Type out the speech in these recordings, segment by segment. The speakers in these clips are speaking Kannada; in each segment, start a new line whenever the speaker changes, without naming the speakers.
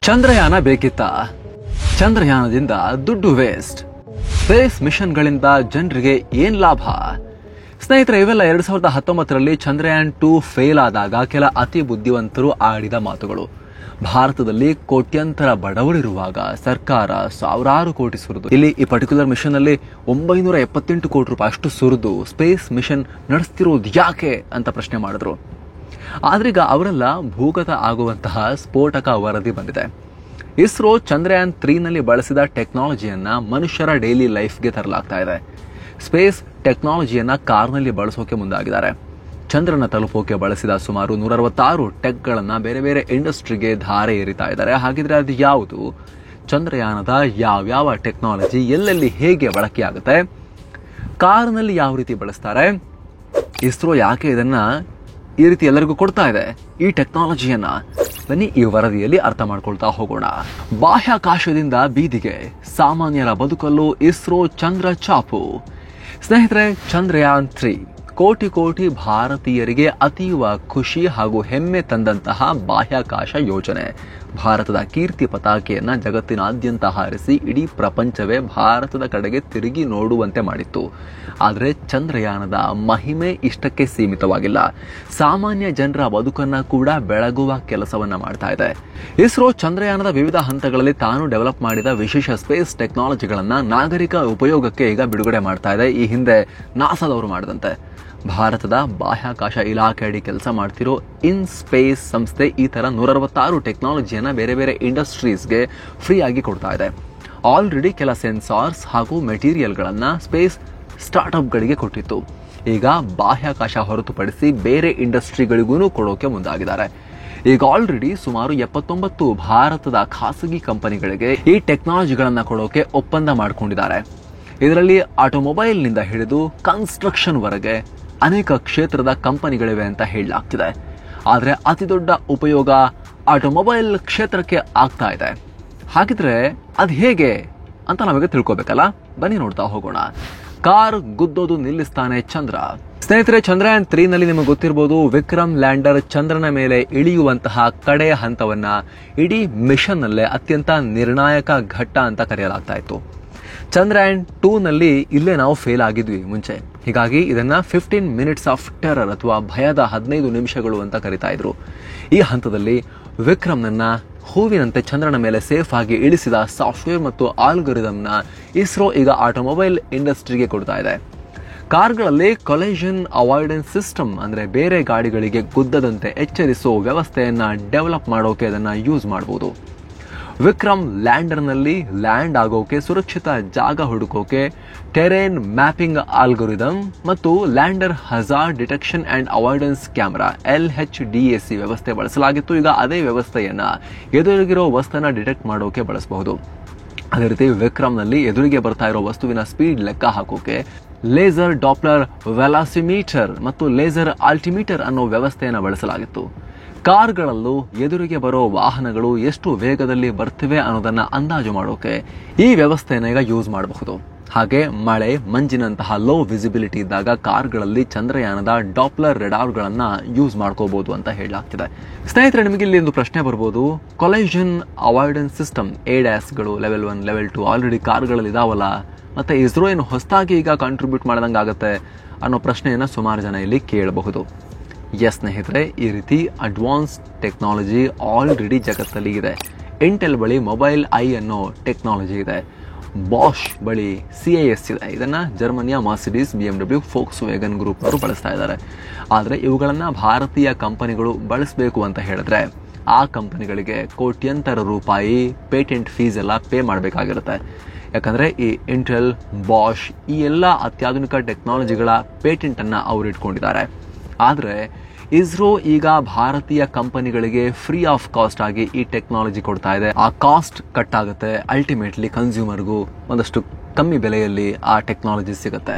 ಚಂದ್ರಯಾನ ಬೇಕಿತ್ತ? ಚಂದ್ರಯಾನದಿಂದ ದುಡ್ಡು ವೇಸ್ಟ್. ಸ್ಪೇಸ್ ಮಿಷನ್ಗಳಿಂದ ಜನರಿಗೆ ಏನ್ ಲಾಭ? ಸ್ನೇಹಿತರೆ, ಇವೆಲ್ಲ 2019ರಲ್ಲಿ ಚಂದ್ರಯಾನ್ 2 ಫೇಲ್ ಆದಾಗ ಕೆಲ ಅತಿ ಬುದ್ಧಿವಂತರು ಆಡಿದ ಮಾತುಗಳು. ಭಾರತದಲ್ಲಿ ಕೋಟ್ಯಂತರ ಬಡವರಿರುವಾಗ ಸರ್ಕಾರ ಸಾವಿರಾರು ಕೋಟಿ ಸುರಿದು, ಇಲ್ಲಿ ಈ ಪರ್ಟಿಕ್ಯುಲರ್ ಮಿಷನ್ ಅಲ್ಲಿ 978 ಕೋಟಿ ರೂಪಾಯಿ ಅಷ್ಟು ಸುರಿದು ಸ್ಪೇಸ್ ಮಿಷನ್ ನಡೆಸ್ತಿರೋದು ಯಾಕೆ ಅಂತ ಪ್ರಶ್ನೆ ಮಾಡಿದ್ರು. ಆದ್ರೀಗ ಅವರೆಲ್ಲ ಭೂಗತ ಆಗುವಂತಹ ಸ್ಫೋಟಕ ವರದಿ ಬಂದಿದೆ. ಇಸ್ರೋ ಚಂದ್ರಯಾನ್ 3ನಲ್ಲಿ ಬಳಸಿದ ಟೆಕ್ನಾಲಜಿಯನ್ನ ಮನುಷ್ಯರ ಡೈಲಿ ಲೈಫ್ಗೆ ತರಲಾಗ್ತಾ ಇದೆ. ಸ್ಪೇಸ್ ಟೆಕ್ನಾಲಜಿಯನ್ನ ಕಾರ್ನಲ್ಲಿ ಬಳಸೋಕೆ ಮುಂದಾಗಿದ್ದಾರೆ. ಚಂದ್ರನ ತಲುಪೋಕೆ ಬಳಸಿದ ಸುಮಾರು 166 ಟೆಕ್ಗಳನ್ನ ಬೇರೆ ಬೇರೆ ಇಂಡಸ್ಟ್ರಿಗೆ ಧಾರೆ ಏರಿತಾ ಇದ್ದಾರೆ. ಹಾಗಿದ್ರೆ ಅದು ಯಾವುದು? ಚಂದ್ರಯಾನದ ಯಾವ್ಯಾವ ಟೆಕ್ನಾಲಜಿ ಎಲ್ಲೆಲ್ಲಿ ಹೇಗೆ ಬಳಕೆಯಾಗುತ್ತೆ? ಕಾರ್ನಲ್ಲಿ ಯಾವ ರೀತಿ ಬಳಸ್ತಾರೆ? ಇಸ್ರೋ ಯಾಕೆ ಇದನ್ನ ಈ ರೀತಿ ಎಲ್ಲರಿಗೂ ಕೊಡ್ತಾ ಇದೆ ಈ ಟೆಕ್ನಾಲಜಿಯನ್ನ? ಬನ್ನಿ ಈ ವರದಿಯಲ್ಲಿ ಅರ್ಥ ಮಾಡ್ಕೊಳ್ತಾ ಹೋಗೋಣ. ಬಾಹ್ಯಾಕಾಶದಿಂದ ಬೀದಿಗೆ, ಸಾಮಾನ್ಯರ ಬದುಕಲ್ಲೂ ಇಸ್ರೋ ಚಂದ್ರ ಚಾಪು. ಸ್ನೇಹಿತರೆ, ಚಂದ್ರಯಾನ್ 3 ಕೋಟಿ ಕೋಟಿ ಭಾರತೀಯರಿಗೆ ಅತೀವ ಖುಷಿ ಹಾಗೂ ಹೆಮ್ಮೆ ತಂದಂತಹ ಬಾಹ್ಯಾಕಾಶ ಯೋಜನೆ. ಭಾರತದ ಕೀರ್ತಿ ಪತಾಕೆಯನ್ನ ಜಗತ್ತಿನಾದ್ಯಂತ ಹಾರಿಸಿ ಇಡೀ ಪ್ರಪಂಚವೇ ಭಾರತದ ಕಡೆಗೆ ತಿರುಗಿ ನೋಡುವಂತೆ ಮಾಡಿತ್ತು. ಆದರೆ ಚಂದ್ರಯಾನದ ಮಹಿಮೆ ಇಷ್ಟಕ್ಕೆ ಸೀಮಿತವಾಗಿಲ್ಲ. ಸಾಮಾನ್ಯ ಜನರ ಬದುಕನ್ನ ಕೂಡ ಬೆಳಗುವ ಕೆಲಸವನ್ನ ಮಾಡ್ತಾ ಇದೆ. ಇಸ್ರೋ ಚಂದ್ರಯಾನದ ವಿವಿಧ ಹಂತಗಳಲ್ಲಿ ತಾನು ಡೆವಲಪ್ ಮಾಡಿದ ವಿಶೇಷ ಸ್ಪೇಸ್ ಟೆಕ್ನಾಲಜಿಗಳನ್ನ ನಾಗರಿಕ ಉಪಯೋಗಕ್ಕೆ ಈಗ ಬಿಡುಗಡೆ ಮಾಡ್ತಾ ಇದೆ. ಈ ಹಿಂದೆ ನಾಸಾದವರು ಮಾಡಿದಂತೆ ಭಾರತದ ಬಾಹ್ಯಾಕಾಶ ಇಲಾಖೆ ಅಡಿ ಕೆಲಸ ಮಾಡ್ತಿರೋ ಇನ್ ಸ್ಪೇಸ್ ಸಂಸ್ಥೆ ಈ ತರ 166 ಟೆಕ್ನಾಲಜಿಯನ್ನ ಬೇರೆ ಬೇರೆ ಇಂಡಸ್ಟ್ರೀಸ್ಗೆ ಫ್ರೀ ಆಗಿ ಕೊಡ್ತಾ ಇದೆ. ಆಲ್ರೆಡಿ ಕೆಲ ಸೆನ್ಸಾರ್ಸ್ ಹಾಗೂ ಮೆಟೀರಿಯಲ್ಗಳನ್ನ ಸ್ಪೇಸ್ ಸ್ಟಾರ್ಟ್ಅಪ್ಗಳಿಗೆ ಕೊಟ್ಟಿತ್ತು. ಈಗ ಬಾಹ್ಯಾಕಾಶ ಹೊರತುಪಡಿಸಿ ಬೇರೆ ಇಂಡಸ್ಟ್ರಿಗಳಿಗೂ ಕೊಡೋಕೆ ಮುಂದಾಗಿದ್ದಾರೆ. ಈಗ ಆಲ್ರೆಡಿ ಸುಮಾರು 79 ಭಾರತದ ಖಾಸಗಿ ಕಂಪನಿಗಳಿಗೆ ಈ ಟೆಕ್ನಾಲಜಿಗಳನ್ನ ಕೊಡೋಕೆ ಒಪ್ಪಂದ ಮಾಡಿಕೊಂಡಿದ್ದಾರೆ. ಇದರಲ್ಲಿ ಆಟೋಮೊಬೈಲ್ನಿಂದ ಹಿಡಿದು ಕನ್ಸ್ಟ್ರಕ್ಷನ್ ವರೆಗೆ ಅನೇಕ ಕ್ಷೇತ್ರದ ಕಂಪನಿಗಳಿವೆ ಅಂತ ಹೇಳಲಾಗ್ತಿದೆ. ಆದರೆ ಅತಿ ದೊಡ್ಡ ಉಪಯೋಗ ಆಟೋಮೊಬೈಲ್ ಕ್ಷೇತ್ರಕ್ಕೆ ಆಗ್ತಾ ಇದೆ. ಹಾಗಿದ್ರೆ ಅದು ಹೇಗೆ ಅಂತ ನಮಗೆ ತಿಳ್ಕೋಬೇಕಲ್ಲ? ಬನ್ನಿ ನೋಡ್ತಾ ಹೋಗೋಣ. ಕಾರ್ ಗುದ್ದೋದು ನಿಲ್ಲಿಸ್ತಾನೆ ಚಂದ್ರ. ಸ್ನೇಹಿತರೆ, ಚಂದ್ರಯಾನ್ 3ನಲ್ಲಿ ನಿಮಗೆ ಗೊತ್ತಿರಬಹುದು, ವಿಕ್ರಮ್ ಲ್ಯಾಂಡರ್ ಚಂದ್ರನ ಮೇಲೆ ಇಳಿಯುವಂತಹ ಕಡೆಯ ಹಂತವನ್ನ ಇಡೀ ಮಿಷನ್ ನಲ್ಲೇ ಅತ್ಯಂತ ನಿರ್ಣಾಯಕ ಘಟ್ಟ ಅಂತ ಕರೆಯಲಾಗ್ತಾ ಇತ್ತು. ಚಂದ್ರಯಾನ್ 2ನಲ್ಲಿ ಇಲ್ಲೇ ನಾವು ಫೇಲ್ ಆಗಿದ್ವಿ ಮುಂಚೆ. ಹೀಗಾಗಿ ಇದನ್ನ 15 ಮಿನಿಟ್ಸ್ ಆಫ್ ಟೆರರ್ ಅಥವಾ ಭಯದ 15 ನಿಮಿಷಗಳು ಅಂತ ಕರಿತಾ ಇದ್ರು. ಈ ಹಂತದಲ್ಲಿ ವಿಕ್ರಮ್ನನ್ನ ಹೂವಿನಂತೆ ಚಂದ್ರನ ಮೇಲೆ ಸೇಫ್ ಆಗಿ ಇಳಿಸಿದ ಸಾಫ್ಟ್ವೇರ್ ಮತ್ತು ಆಲ್ಗೊರಿದಮ್ನ ಇಸ್ರೋ ಈಗ ಆಟೋಮೊಬೈಲ್ ಇಂಡಸ್ಟ್ರಿಗೆ ಕೊಡ್ತಾ ಇದೆ. ಕಾರ್ಗಳಲ್ಲಿ ಕೊಲಿಷನ್ ಅವಾಯ್ಡೆನ್ಸ್ ಸಿಸ್ಟಮ್ ಅಂದ್ರೆ ಬೇರೆ ಗಾಡಿಗಳಿಗೆ ಗುದ್ದದಂತೆ ಎಚ್ಚರಿಸೋ ವ್ಯವಸ್ಥೆಯನ್ನ ಡೆವಲಪ್ ಮಾಡೋಕೆ ಅದನ್ನ ಯೂಸ್ ಮಾಡಬಹುದು. ವಿಕ್ರಮ್ ಲ್ಯಾಂಡರ್ನಲ್ಲಿ ಲ್ಯಾಂಡ್ ಆಗೋಕೆ, ಸುರಕ್ಷಿತ ಜಾಗ ಹುಡುಕೋಕೆ ಟೆರೇನ್ ಮ್ಯಾಪಿಂಗ್ ಆಲ್ಗೊರಿದಮ್ ಮತ್ತು lander hazard detection and avoidance camera LHDAC ವ್ಯವಸ್ಥೆ ಬಳಸಲಾಗಿತ್ತು. ಈಗ ಅದೇ ವ್ಯವಸ್ಥೆಯನ್ನ ಎದುರಿಗಿರೋ ವಸ್ತುನ ಡಿಟೆಕ್ಟ್ ಮಾಡೋಕೆ ಬಳಸಬಹುದು. ಅದೇ ರೀತಿ ವಿಕ್ರಮ್ನಲ್ಲಿ ಎದುರಿಗೆ ಬರ್ತಾ ಇರೋ ವಸ್ತುವಿನ ಸ್ಪೀಡ್ ಲೆಕ್ಕ ಹಾಕೋಕೆ ಲೇಸರ್ ಡಾಪ್ಲರ್ ವೆಲಾಸಿಮೀಟರ್ ಮತ್ತು ಲೇಸರ್ ಆಲ್ಟಿಮೀಟರ್ ಅನ್ನೋ ವ್ಯವಸ್ಥೆಯನ್ನು ಬಳಸಲಾಗಿತ್ತು. ಕಾರ್ಗಳಲ್ಲೂ ಎದುರಿಗೆ ಬರೋ ವಾಹನಗಳು ಎಷ್ಟು ವೇಗದಲ್ಲಿ ಬರ್ತಿವೆ ಅನ್ನೋದನ್ನ ಅಂದಾಜು ಮಾಡೋಕೆ ಈ ವ್ಯವಸ್ಥೆಯನ್ನ ಈಗ ಯೂಸ್ ಮಾಡಬಹುದು. ಹಾಗೆ ಮಳೆ, ಮಂಜಿನಂತಹ ಲೋ ವಿಸಿಬಿಲಿಟಿ ಇದ್ದಾಗ ಕಾರ್ಗಳಲ್ಲಿ ಚಂದ್ರಯಾನದ ಡಾಪ್ಲರ್ ರೆಡಾರ್ಗಳನ್ನ ಯೂಸ್ ಮಾಡ್ಕೋಬಹುದು ಅಂತ ಹೇಳಲಾಗ್ತಿದೆ. ಸ್ನೇಹಿತರೆ, ನಿಮಗೆ ಇಲ್ಲಿ ಒಂದು ಪ್ರಶ್ನೆ ಬರ್ಬೋದು. ಕೊಲಿಷನ್ ಅವಾಯ್ಡೆನ್ಸ್ ಸಿಸ್ಟಮ್ ADASಗಳು ಲೆವೆಲ್ 1, ಲೆವೆಲ್ 2 ಆಲ್ರೆಡಿ ಕಾರ್ಗಳಲ್ಲಿ ಇದಾವಲ್ಲ, ಮತ್ತೆ ಇಸ್ರೋ ಏನು ಹೊಸದಾಗಿ ಈಗ ಕಾಂಟ್ರಿಬ್ಯೂಟ್ ಮಾಡ್ದಂಗಾಗತ್ತೆ ಅನ್ನೋ ಪ್ರಶ್ನೆಯನ್ನ ಸುಮಾರು ಜನ ಇಲ್ಲಿ ಕೇಳಬಹುದು. ಎಸ್ ಸ್ನೇಹಿತರೆ, ಈ ರೀತಿ ಅಡ್ವಾನ್ಸ್ ಟೆಕ್ನಾಲಜಿ ಆಲ್ರೆಡಿ ಜಗತ್ತಲ್ಲಿ ಇದೆ. ಇಂಟೆಲ್ ಬಳಿ ಮೊಬೈಲ್ ಐ ಅನ್ನೋ ಟೆಕ್ನಾಲಜಿ ಇದೆ. ಬಾಷ್ ಬಳಿ CIS ಇದೆ. ಇದನ್ನ ಜರ್ಮನಿಯ Mercedes, BMW, forks wagon group ಅವರು ಬಳಸ್ತಾ ಇದ್ದಾರೆ. ಆದರೆ ಇವುಗಳನ್ನ ಭಾರತೀಯ ಕಂಪನಿಗಳು ಬಳಸಬೇಕು ಅಂತ ಹೇಳಿದ್ರೆ ಆ ಕಂಪನಿಗಳಿಗೆ ಕೋಟ್ಯಂತರ ರೂಪಾಯಿ ಪೇಟೆಂಟ್ ಫೀಸ್ ಎಲ್ಲ ಪೇ ಮಾಡಬೇಕಾಗಿರುತ್ತೆ. ಯಾಕಂದ್ರೆ ಈ ಇಂಟೆಲ್, ಬಾಷ್ ಈ ಎಲ್ಲ ಅತ್ಯಾಧುನಿಕ ಟೆಕ್ನಾಲಜಿಗಳ ಪೇಟೆಂಟ್ ಅನ್ನ ಅವರು ಇಟ್ಕೊಂಡಿದ್ದಾರೆ. ಆದರೆ ಇಸ್ರೋ ಈಗ ಭಾರತೀಯ ಕಂಪನಿಗಳಿಗೆ ಫ್ರೀ ಆಫ್ ಕಾಸ್ಟ್ ಆಗಿ ಈ ಟೆಕ್ನಾಲಜಿ ಕೊಡ್ತಾ ಇದೆ. ಆ ಕಾಸ್ಟ್ ಕಟ್ ಆಗುತ್ತೆ. ಅಲ್ಟಿಮೇಟ್ಲಿ ಕನ್ಸ್ಯೂಮರ್ಗೂ ಒಂದಷ್ಟು ಕಮ್ಮಿ ಬೆಲೆಯಲ್ಲಿ ಆ ಟೆಕ್ನಾಲಜಿ ಸಿಗುತ್ತೆ.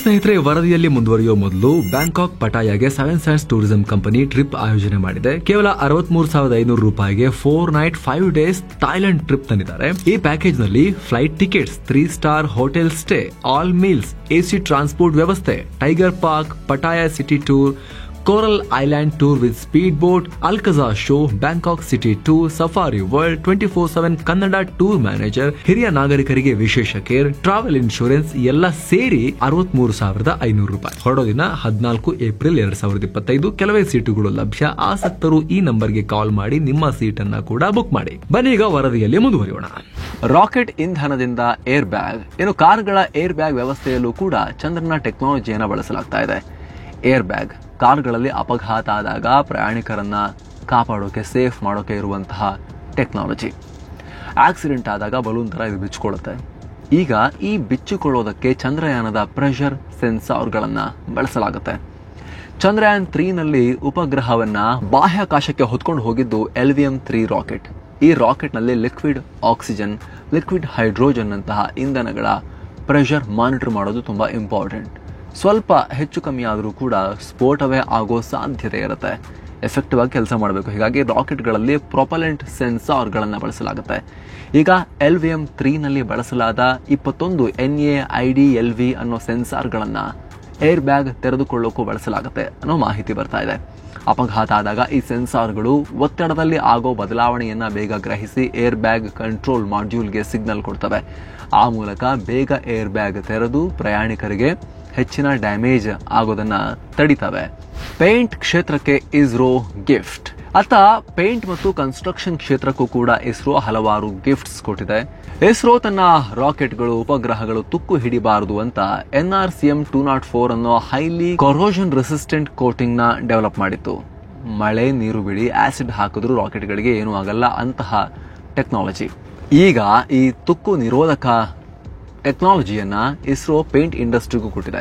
ಸ್ನೇಹಿತರೆ, ವರದಿಯಲ್ಲಿ ಮುಂದುವರಿಯುವ ಮೊದಲು ಬ್ಯಾಂಕಾಕ್ ಪಟಾಯಾಗೆ 7 Sands ಟೂರಿಸಂ ಕಂಪನಿ ಟ್ರಿಪ್ ಆಯೋಜನೆ ಮಾಡಿದೆ. ಕೇವಲ 63,500 ರೂಪಾಯಿಗೆ 4 ನೈಟ್ 5 ಡೇಸ್ ಥೈಲ್ಯಾಂಡ್ ಟ್ರಿಪ್ ತಂದಿದ್ದಾರೆ. ಈ ಪ್ಯಾಕೇಜ್ ನಲ್ಲಿ flight tickets, 3 star hotel stay, all meals, AC transport ವ್ಯವಸ್ಥೆ, tiger park, Pattaya city tour, coral island tour with speed boat, Alcazar show, Bangkok city tour, safari world, 24/7 Kannada tour manager, ಹಿರಿಯ ನಾಗರಿಕರಿಗೆ ವಿಶೇಷ ಕೇರ್, ಟ್ರಾವೆಲ್ ಇನ್ಶೂರೆನ್ಸ್ ಎಲ್ಲ ಸೇರಿ 63,500 ರೂಪಾಯಿ. ಹೊರಡೋ ದಿನ 14 ಏಪ್ರಿಲ್ 2025. ಕೆಲವೇ ಸೀಟುಗಳು ಲಭ್ಯ. ಆಸಕ್ತರು ಈ ನಂಬರ್ಗೆ ಕಾಲ್ ಮಾಡಿ ನಿಮ್ಮ ಸೀಟ್ ಅನ್ನ ಕೂಡ ಬುಕ್ ಮಾಡಿ. ಬನ್ನಿ ಈಗ ವರದಿಯಲ್ಲಿ ಮುಂದುವರಿಯೋಣ. ರಾಕೆಟ್ ಇಂಧನದಿಂದ ಏರ್ ಬ್ಯಾಗ್. ಇನ್ನು ಕಾರ್ಗಳ ಏರ್ ಬ್ಯಾಗ್ ವ್ಯವಸ್ಥೆಯಲ್ಲೂ ಕೂಡ ಚಂದ್ರನ ಟೆಕ್ನಾಲಜಿಯನ್ನು ಬಳಸಲಾಗ್ತಾ ಇದೆ. ಏರ್ ಬ್ಯಾಗ್ ಕಾರ್ಗಳಲ್ಲಿ ಅಪಘಾತ ಆದಾಗ ಪ್ರಯಾಣಿಕರನ್ನ ಕಾಪಾಡೋಕೆ, ಸೇಫ್ ಮಾಡೋಕೆ ಇರುವಂತಹ ಟೆಕ್ನಾಲಜಿ. ಆಕ್ಸಿಡೆಂಟ್ ಆದಾಗ ಬಲೂನ್ ತರ ಇದು ಬಿಚ್ಚಿಕೊಳ್ಳುತ್ತೆ. ಈಗ ಈ ಬಿಚ್ಚಿಕೊಳ್ಳೋದಕ್ಕೆ ಚಂದ್ರಯಾನದ ಪ್ರೆಷರ್ ಸೆನ್ಸಾರ್ಗಳನ್ನ ಬಳಸಲಾಗುತ್ತೆ. ಚಂದ್ರಯಾನ್ 3ನಲ್ಲಿ ಉಪಗ್ರಹವನ್ನ ಬಾಹ್ಯಾಕಾಶಕ್ಕೆ ಹೊತ್ಕೊಂಡು ಹೋಗಿದ್ದು LVM-3 ರಾಕೆಟ್. ಈ ರಾಕೆಟ್ನಲ್ಲಿ ಲಿಕ್ವಿಡ್ ಆಕ್ಸಿಜನ್, ಲಿಕ್ವಿಡ್ ಹೈಡ್ರೋಜನ್ ಅಂತಹ ಇಂಧನಗಳ ಪ್ರೆಷರ್ ಮಾನಿಟರ್ ಮಾಡೋದು ತುಂಬಾ ಇಂಪಾರ್ಟೆಂಟ್. ಸ್ವಲ್ಪ ಹೆಚ್ಚು ಕಮ್ಮಿ ಆದರೂ ಕೂಡ ಸ್ಫೋಟವೇ ಆಗೋ ಸಾಧ್ಯತೆ ಇರುತ್ತೆ. ಎಫೆಕ್ಟಿವ್ ಆಗಿ ಕೆಲಸ ಮಾಡಬೇಕು. ಹೀಗಾಗಿ ರಾಕೆಟ್ಗಳಲ್ಲಿ ಪ್ರೊಪಲೆಂಟ್ ಸೆನ್ಸಾರ್ಗಳನ್ನು ಬಳಸಲಾಗುತ್ತೆ. ಈಗ LVM-3ನಲ್ಲಿ ಬಳಸಲಾದ 21 NAIDLV ಅನ್ನೋ ಸೆನ್ಸಾರ್ಗಳನ್ನು ಏರ್ ಬ್ಯಾಗ್ ತೆರೆದುಕೊಳ್ಳೋಕ್ಕೂ ಬಳಸಲಾಗುತ್ತೆ ಅನ್ನೋ ಮಾಹಿತಿ ಬರ್ತಾ ಇದೆ. ಅಪಘಾತ ಆದಾಗ ಈ ಸೆನ್ಸಾರ್ಗಳು ಒತ್ತಡದಲ್ಲಿ ಆಗೋ ಬದಲಾವಣೆಯನ್ನ ಬೇಗ ಗ್ರಹಿಸಿ ಏರ್ ಬ್ಯಾಗ್ ಕಂಟ್ರೋಲ್ ಮಾಡ್ಯೂಲ್ಗೆ ಸಿಗ್ನಲ್ ಕೊಡ್ತವೆ. ಆ ಮೂಲಕ ಬೇಗ ಏರ್ ಬ್ಯಾಗ್ ತೆರೆದು ಪ್ರಯಾಣಿಕರಿಗೆ ಹೆಚ್ಚಿನ ಡ್ಯಾಮೇಜ್ ಆಗೋದನ್ನ ತಡಿತವೆ. ಪೇಂಟ್ ಕ್ಷೇತ್ರಕ್ಕೆ ಇಸ್ರೋ ಗಿಫ್ಟ್. ಪೇಂಟ್ ಮತ್ತು ಕನ್ಸ್ಟ್ರಕ್ಷನ್ ಕ್ಷೇತ್ರಕ್ಕೂ ಕೂಡ ಇಸ್ರೋ ಹಲವಾರು ಗಿಫ್ಟ್ಸ್ ಕೊಟ್ಟಿದೆ. ಇಸ್ರೋ ತನ್ನ ರಾಕೆಟ್ಗಳು, ಉಪಗ್ರಹಗಳು ತುಕ್ಕು ಹಿಡಿಬಾರದು ಅಂತ NRCM 204 ಅನ್ನೋ ಹೈಲಿ ಕೊರೋಷನ್ ರೆಸಿಸ್ಟೆಂಟ್ ಕೋಟಿಂಗ್ ನ ಡೆವಲಪ್ ಮಾಡಿತ್ತು. ಮಳೆ, ನೀರು ಬಿಡಿ, ಆಸಿಡ್ ಹಾಕಿದ್ರು ರಾಕೆಟ್ಗಳಿಗೆ ಏನೂ ಆಗಲ್ಲ ಅಂತಹ ಟೆಕ್ನಾಲಜಿ. ಈಗ ಈ ತುಕ್ಕು ನಿರೋಧಕ ಟೆಕ್ನಾಲಜಿಯನ್ನ ಇಸ್ರೋ ಪೇಂಟ್ ಇಂಡಸ್ಟ್ರಿಗೂ ಕೊಟ್ಟಿದೆ.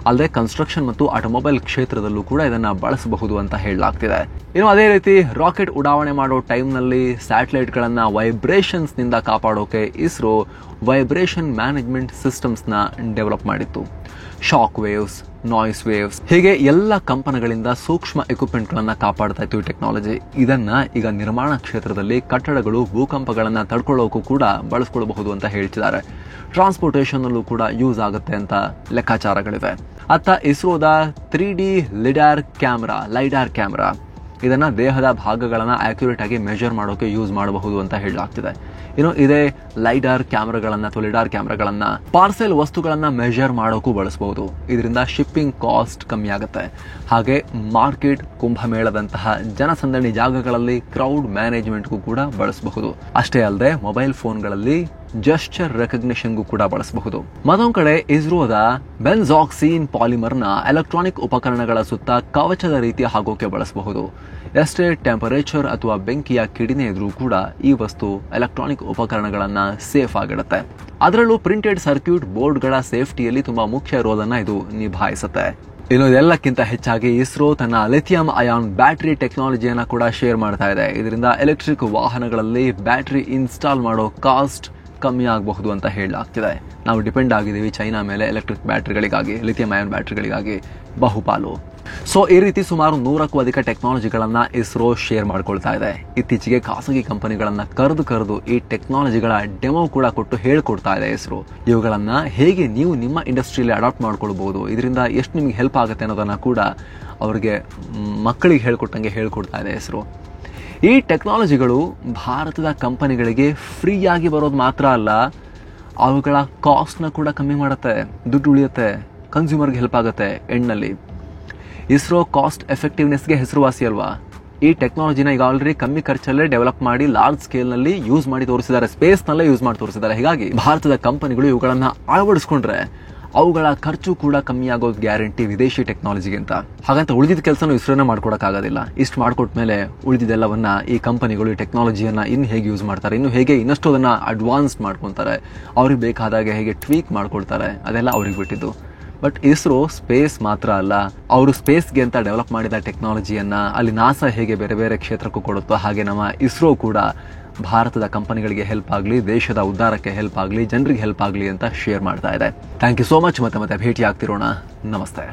ಅಲ್ಲದೆ ಕನ್ಸ್ಟ್ರಕ್ಷನ್ ಮತ್ತು ಆಟೋಮೊಬೈಲ್ ಕ್ಷೇತ್ರದಲ್ಲೂ ಕೂಡ ಇದನ್ನ ಬಳಸಬಹುದು ಅಂತ ಹೇಳಲಾಗ್ತಿದೆ. ಇನ್ನು ಅದೇ ರೀತಿ ರಾಕೆಟ್ ಉಡಾವಣೆ ಮಾಡೋ ಟೈಮ್ನಲ್ಲಿ ಸ್ಯಾಟಲೈಟ್ಗಳನ್ನ ವೈಬ್ರೇಷನ್ಸ್ ನಿಂದ ಕಾಪಾಡೋಕೆ ಇಸ್ರೋ ವೈಬ್ರೇಷನ್ ಮ್ಯಾನೇಜ್ಮೆಂಟ್ ಸಿಸ್ಟಮ್ಸ್ ನ ಡೆವಲಪ್ ಮಾಡಿತ್ತು. ಶಾಕ್ ವೇವ್ಸ್, ನಾಯ್ಸ್ ವೇವ್ಸ್, ಹೀಗೆ ಎಲ್ಲ ಕಂಪನಗಳಿಂದ ಸೂಕ್ಷ್ಮ ಎಕ್ವಿಪ್ಮೆಂಟ್ ಗಳನ್ನ ಕಾಪಾಡ್ತಾ ಇತ್ತು ಈ ಟೆಕ್ನಾಲಜಿ. ಇದನ್ನ ಈಗ ನಿರ್ಮಾಣ ಕ್ಷೇತ್ರದಲ್ಲಿ ಕಟ್ಟಡಗಳು ಭೂಕಂಪಗಳನ್ನ ತಡ್ಕೊಳ್ಳೋಕು ಕೂಡ ಬಳಸ್ಕೊಳ್ಬಹುದು ಅಂತ ಹೇಳ್ತಿದ್ದಾರೆ. ಟ್ರಾನ್ಸ್ಪೋರ್ಟೇಷನ್ ಅಲ್ಲೂ ಕೂಡ ಯೂಸ್ ಆಗುತ್ತೆ ಅಂತ ಲೆಕ್ಕಾಚಾರಗಳಿವೆ. ಇಸ್ರೋದ 3D ಲೈಡಾರ್ ಕ್ಯಾಮ್ರಾ ಇದನ್ನ ದೇಹದ ಭಾಗಗಳನ್ನ ಆಕ್ಯುರೇಟ್ ಆಗಿ ಮೆಜರ್ ಮಾಡೋಕೆ ಯೂಸ್ ಮಾಡಬಹುದು ಅಂತ ಹೇಳಲಾಗ್ತಿದೆ. ಇನ್ನು ಇದೇ ಲೈಡಾರ್ ಕ್ಯಾಮ್ರಾಗಳನ್ನ ಪಾರ್ಸೆಲ್ ವಸ್ತುಗಳನ್ನ ಮೆಜರ್ ಮಾಡೋಕ್ಕೂ ಬಳಸಬಹುದು. ಇದರಿಂದ ಶಿಪ್ಪಿಂಗ್ ಕಾಸ್ಟ್ ಕಮ್ಮಿ ಆಗುತ್ತೆ. ಹಾಗೆ ಮಾರ್ಕೆಟ್, ಕುಂಭಮೇಳದಂತಹ ಜನಸಂದಣಿ ಜಾಗಗಳಲ್ಲಿ ಕ್ರೌಡ್ ಮ್ಯಾನೇಜ್ಮೆಂಟ್ಗೂ ಕೂಡ ಬಳಸಬಹುದು. ಅಷ್ಟೇ ಅಲ್ಲದೆ ಮೊಬೈಲ್ ಫೋನ್ಗಳಲ್ಲಿ ಜೆಸ್ಚರ್ ರೆಕಗ್ನಿಷನ್ಗೂ ಕೂಡ ಬಳಸಬಹುದು. ಮತ್ತೊಂದು ಕಡೆ ಇಸ್ರೋದ ಬೆನ್ಸಾಕ್ಸಿನ್ ಪಾಲಿಮರ್ನ ಎಲೆಕ್ಟ್ರಾನಿಕ್ ಉಪಕರಣಗಳ ಸುತ್ತ ಕವಚದ ರೀತಿ ಹಾಕೋಕೆ ಬಳಸಬಹುದು. ಎಷ್ಟೇ ಟೆಂಪರೇಚರ್ ಅಥವಾ ಬೆಂಕಿಯ ಕಿಡಿನೇ ಇದ್ರೂ ಕೂಡ ಈ ವಸ್ತು ಎಲೆಕ್ಟ್ರಾನಿಕ್ ಉಪಕರಣಗಳನ್ನ ಸೇಫ್ ಆಗಿಡುತ್ತೆ. ಅದರಲ್ಲೂ ಪ್ರಿಂಟೆಡ್ ಸರ್ಕ್ಯೂಟ್ ಬೋರ್ಡ್ಗಳ ಸೇಫ್ಟಿಯಲ್ಲಿ ತುಂಬಾ ಮುಖ್ಯ ರೋಲ್ ಅನ್ನ ಇದು ನಿಭಾಯಿಸುತ್ತೆ. ಇನ್ನು ಇದೆಲ್ಲಕ್ಕಿಂತ ಹೆಚ್ಚಾಗಿ ಇಸ್ರೋ ತನ್ನ ಲಿಥಿಯಂ ಅಯಾನ್ ಬ್ಯಾಟರಿ ಟೆಕ್ನಾಲಜಿಯನ್ನ ಕೂಡ ಶೇರ್ ಮಾಡ್ತಾ ಇದೆ. ಇದರಿಂದ ಎಲೆಕ್ಟ್ರಿಕ್ ವಾಹನಗಳಲ್ಲಿ ಬ್ಯಾಟರಿ ಇನ್ಸ್ಟಾಲ್ ಮಾಡೋ ಕಾಸ್ಟ್ ಕಮ್ಮಿ ಆಗಬಹುದು ಅಂತ ಹೇಳಲಾಗ್ತಿದೆ. ನಾವು ಡಿಪೆಂಡ್ ಆಗಿದ್ದೀವಿ ಚೈನಾ ಮೇಲೆ ಎಲೆಕ್ಟ್ರಿಕ್ ಬ್ಯಾಟರಿಗಳಿಗಾಗಿ, ಲಿಥಿಯಂ ಅಯಾನ್ ಬ್ಯಾಟರಿಗಳಿಗಾಗಿ ಬಹುಪಾಲು. ಸೊ ಈ ರೀತಿ ಸುಮಾರು 100ಕ್ಕೂ ಅಧಿಕ ಟೆಕ್ನಾಲಜಿಗಳನ್ನ ಇಸ್ರೋ ಶೇರ್ ಮಾಡ್ಕೊಳ್ತಾ ಇದೆ. ಇತ್ತೀಚೆಗೆ ಖಾಸಗಿ ಕಂಪನಿಗಳನ್ನ ಕರೆದು ಈ ಟೆಕ್ನಾಲಜಿಗಳ ಡೆಮೋ ಕೂಡ ಕೊಟ್ಟು ಹೇಳ್ಕೊಡ್ತಾ ಇದೆ ಇಸ್ರೋ. ಇವುಗಳನ್ನ ಹೇಗೆ ನೀವು ನಿಮ್ಮ ಇಂಡಸ್ಟ್ರಿಯಲ್ಲಿ ಅಡಾಪ್ಟ್ ಮಾಡ್ಕೊಳ್ಬಹುದು, ಇದರಿಂದ ಎಷ್ಟು ನಿಮ್ಗೆ ಹೆಲ್ಪ್ ಆಗುತ್ತೆ ಅನ್ನೋದನ್ನ ಕೂಡ ಅವರಿಗೆ ಮಕ್ಕಳಿಗೆ ಹೇಳ್ಕೊಟ್ಟಂಗೆ ಹೇಳ್ಕೊಡ್ತಾ ಇದೆ ಇಸ್ರೋ. ಈ ಟೆಕ್ನಾಲಜಿಗಳು ಭಾರತದ ಕಂಪನಿಗಳಿಗೆ ಫ್ರೀಯಾಗಿ ಬರೋದು ಮಾತ್ರ ಅಲ್ಲ, ಅವುಗಳ ಕಾಸ್ಟ್ನ ಕೂಡ ಕಮ್ಮಿ ಮಾಡುತ್ತೆ, ದುಡ್ಡು ಉಳಿಯುತ್ತೆ, ಕನ್ಸ್ಯೂಮರ್ಗೆ ಹೆಲ್ಪ್ ಆಗುತ್ತೆ ಎಂಡ್ನಲ್ಲಿ. ಇಸ್ರೋ ಕಾಸ್ಟ್ ಎಫೆಕ್ಟಿವ್ನೆಸ್ಗೆ ಹೆಸರುವಾಸಿ ಅಲ್ವಾ. ಈ ಟೆಕ್ನಾಲಜಿನ ಈಗ ಆಲ್ರೆಡಿ ಕಮ್ಮಿ ಖರ್ಚಲ್ಲೇ ಡೆವಲಪ್ ಮಾಡಿ ಲಾರ್ಜ್ ಸ್ಕೇಲ್ ನಲ್ಲಿ ಯೂಸ್ ಮಾಡಿ ತೋರಿಸಿದ್ದಾರೆ, ಸ್ಪೇಸ್ ನಲ್ಲೇ ಯೂಸ್ ಮಾಡಿ ತೋರಿಸಿದ್ದಾರೆ. ಹೀಗಾಗಿ ಭಾರತದ ಕಂಪನಿಗಳು ಇವುಗಳನ್ನ ಅಳವಡಿಸ್ಕೊಂಡ್ರೆ ಅವುಗಳ ಖರ್ಚು ಕೂಡ ಕಮ್ಮಿ ಆಗೋದು ಗ್ಯಾರಂಟಿ ವಿದೇಶಿ ಟೆಕ್ನಾಲಜಿಗಿಂತ. ಹಾಗಂತ ಉಳಿದಿದ್ದ ಕೆಲಸನೂ ಇಸ್ರೋನೇ ಮಾಡ್ಕೊಡಕ್ಕಾಗೋದಿಲ್ಲ. ಇಷ್ಟು ಮಾಡ್ಕೊಟ್ಮೇಲೆ ಉಳಿದಿದ್ದೆಲ್ಲವನ್ನ ಈ ಕಂಪನಿಗಳು ಈ ಟೆಕ್ನಾಲಜಿಯನ್ನ ಇನ್ನು ಹೇಗೆ ಯೂಸ್ ಮಾಡ್ತಾರೆ, ಇನ್ನು ಹೇಗೆ ಇನ್ನಷ್ಟು ಅದನ್ನ ಅಡ್ವಾನ್ಸ್ ಮಾಡ್ಕೊತಾರೆ, ಅವ್ರಿಗೆ ಬೇಕಾದಾಗ ಹೇಗೆ ಟ್ವೀಕ್ ಮಾಡ್ಕೊಳ್ತಾರೆ, ಅದೆಲ್ಲ ಅವ್ರಿಗೆ ಬಿಟ್ಟಿದ್ದು. ಬಟ್ ಇಸ್ರೋ ಸ್ಪೇಸ್ ಮಾತ್ರ ಅಲ್ಲ, ಅವರು ಸ್ಪೇಸ್ಗೆ ಅಂತ ಡೆವಲಪ್ ಮಾಡಿದ ಟೆಕ್ನಾಲಜಿಯನ್ನ ಅಲ್ಲಿ ನಾಸಾ ಹೇಗೆ ಬೇರೆ ಬೇರೆ ಕ್ಷೇತ್ರಕ್ಕೂ ಕೊಡುತ್ತೋ ಹಾಗೆ ನಮ್ಮ ಇಸ್ರೋ ಕೂಡ ಭಾರತದ ಕಂಪನಿಗಳಿಗೆ ಹೆಲ್ಪ್ ಆಗಲಿ, ದೇಶದ ಉದ್ಧಾರಕ್ಕೆ ಹೆಲ್ಪ್ ಆಗಲಿ, ಜನರಿಗೆ ಹೆಲ್ಪ್ ಆಗಲಿ ಅಂತ ಶೇರ್ ಮಾಡ್ತಾ ಇದೆ. Thank you so much. ಮತ್ತೆ ಭೇಟಿ ಆಗ್ತಿರೋಣ. ನಮಸ್ತೆ.